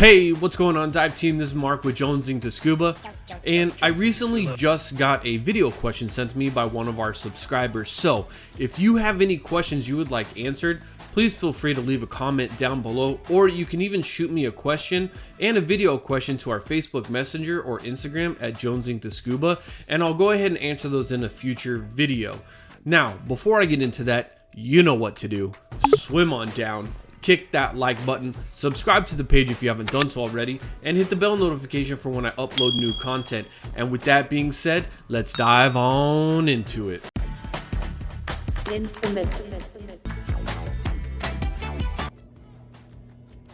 Hey, what's going on, Dive Team? This is Mark with Jonesing to Scuba, and I recently just got a video question sent to me by one of our subscribers. So, if you have any questions you would like answered, please feel free to leave a comment down below, or you can even shoot me a question and a video question to our Facebook Messenger or Instagram at Jonesing to Scuba, and I'll go ahead and answer those in a future video. Now, before I get into that, you know what to do. Swim on down. Kick that like button, subscribe to the page if you haven't done so already, and hit the bell notification for when I upload new content. And with that being said, let's dive on into it. Infamous.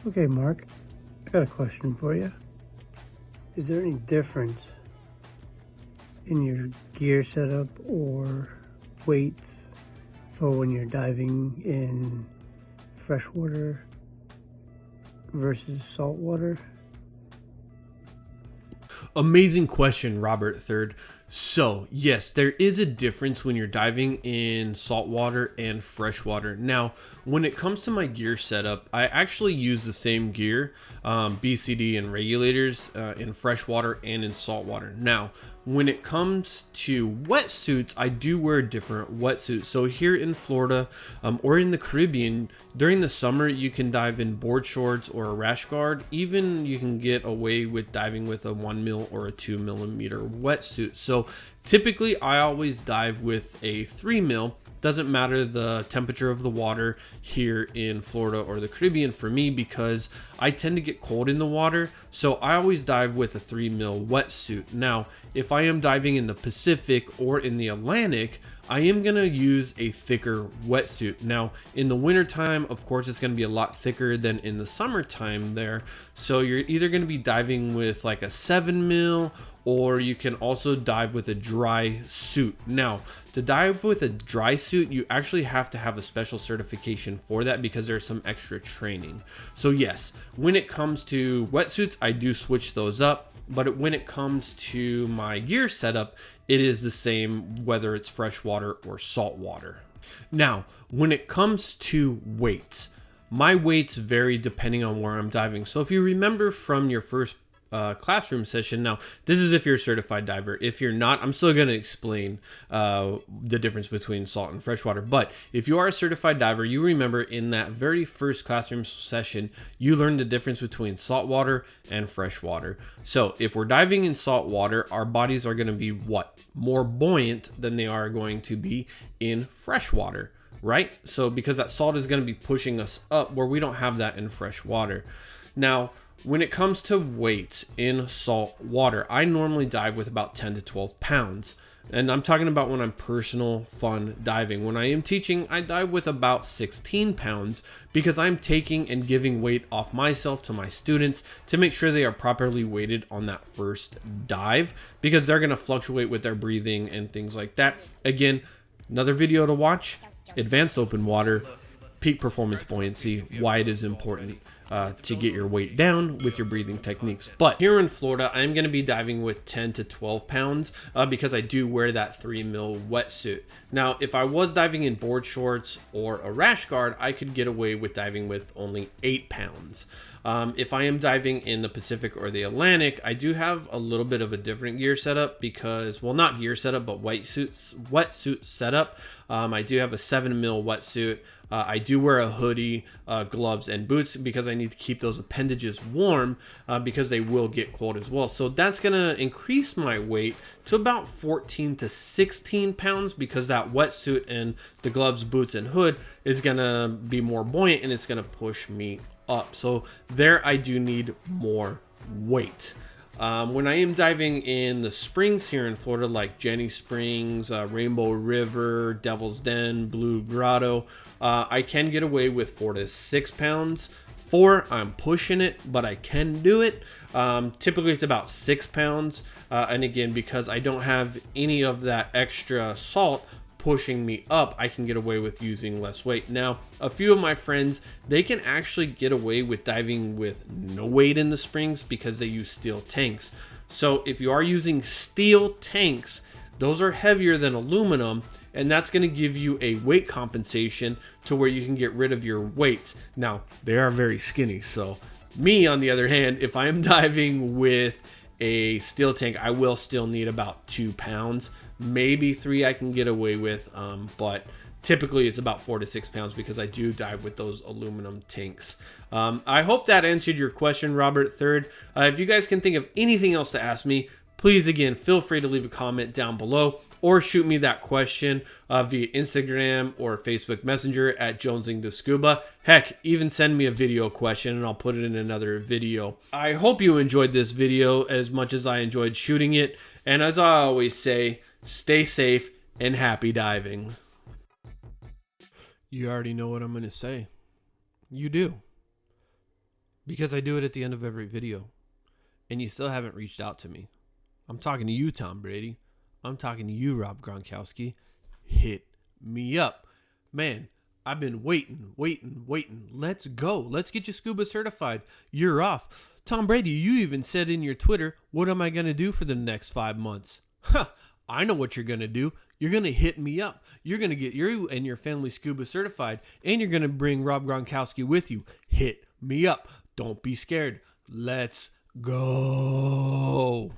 Okay, Mark, I got a question for you. Is there any difference in your gear setup or weights for when you're diving in freshwater versus saltwater? Amazing question, Robert III. So, yes, there is a difference when you're diving in saltwater and freshwater. Now, when it comes to my gear setup, I actually use the same gear, BCD and regulators in freshwater and in saltwater. Now, when it comes to wetsuits, I do wear different wetsuits. So here in Florida or in the Caribbean, during the summer, you can dive in board shorts or a rash guard. Even you can get away with diving with a 1 mil or a 2 millimeter wetsuit. So typically I always dive with a 3 mil. Doesn't matter the temperature of the water here in Florida or the Caribbean for me, because I tend to get cold in the water, so I always dive with a 3 mil wetsuit. Now, if I am diving in the Pacific or in the Atlantic, I am going to use a thicker wetsuit. Now, in the wintertime, of course, it's going to be a lot thicker than in the summertime there, so you're either going to be diving with like a 7 mil, or you can also dive with a dry suit. Now, to dive with a dry suit, you actually have to have a special certification for that because there's some extra training. So yes, when it comes to wetsuits, I do switch those up. But when it comes to my gear setup, it is the same whether it's freshwater or saltwater. Now, when it comes to weights, my weights vary depending on where I'm diving. So if you remember from your first classroom session, now this is if you're a certified diver. If you're not, I'm still going to explain the difference between salt and freshwater. But if you are a certified diver, you remember in that very first classroom session, you learned the difference between saltwater and freshwater. So if we're diving in saltwater, our bodies are going to be more buoyant than they are going to be in freshwater, right? So because that salt is going to be pushing us up, where we don't have that in freshwater. Now, when it comes to weights in salt water, I normally dive with about 10 to 12 pounds. And I'm talking about when I'm personal fun diving. When I am teaching, I dive with about 16 pounds because I'm taking and giving weight off myself to my students to make sure they are properly weighted on that first dive, because they're going to fluctuate with their breathing and things like that. Again, another video to watch, advanced open water, peak performance buoyancy, why it is important to get your weight down with your breathing techniques. But here in Florida, I'm going to be diving with 10 to 12 pounds because I do wear that 3 mil wetsuit. Now, if I was diving in board shorts or a rash guard, I could get away with diving with only 8 pounds. If I am diving in the Pacific or the Atlantic, I do have a little bit of a different gear setup because, well, not gear setup, but wetsuit setup. I do have a 7 mil wetsuit. I do wear a hoodie, gloves, and boots because I need to keep those appendages warm because they will get cold as well. So that's going to increase my weight to about 14 to 16 pounds because that wetsuit and the gloves, boots, and hood is going to be more buoyant and it's going to push me up. So there I do need more weight. When I am diving in the springs here in Florida, like Jenny Springs, Rainbow River, Devil's Den, Blue Grotto, I can get away with 4 to 6 pounds. 4, I'm pushing it, but I can do it. Typically it's about 6 pounds. And again, because I don't have any of that extra salt pushing me up, I can get away with using less weight. Now, a few of my friends, they can actually get away with diving with no weight in the springs because they use steel tanks. So if you are using steel tanks, those are heavier than aluminum, and that's going to give you a weight compensation to where you can get rid of your weights. Now, they are very skinny, so Me, on the other hand, if I am diving with a steel tank, I will still need about 2 pounds, maybe 3 I can get away with, but typically it's about 4 to 6 pounds because I do dive with those aluminum tanks. I hope that answered your question, Robert Third. If you guys can think of anything else to ask me, please, again, feel free to leave a comment down below or shoot me that question via Instagram or Facebook Messenger at JonesingTheScuba. Heck, even send me a video question and I'll put it in another video. I hope you enjoyed this video as much as I enjoyed shooting it. And as I always say, stay safe and happy diving. You already know what I'm going to say. You do. Because I do it at the end of every video. And you still haven't reached out to me. I'm talking to you, Tom Brady. I'm talking to you, Rob Gronkowski. Hit me up. Man, I've been waiting. Let's go. Let's get you scuba certified. You're off. Tom Brady, you even said in your Twitter, what am I going to do for the next 5 months? Huh, I know what you're going to do. You're going to hit me up. You're going to get you and your family scuba certified, and you're going to bring Rob Gronkowski with you. Hit me up. Don't be scared. Let's go.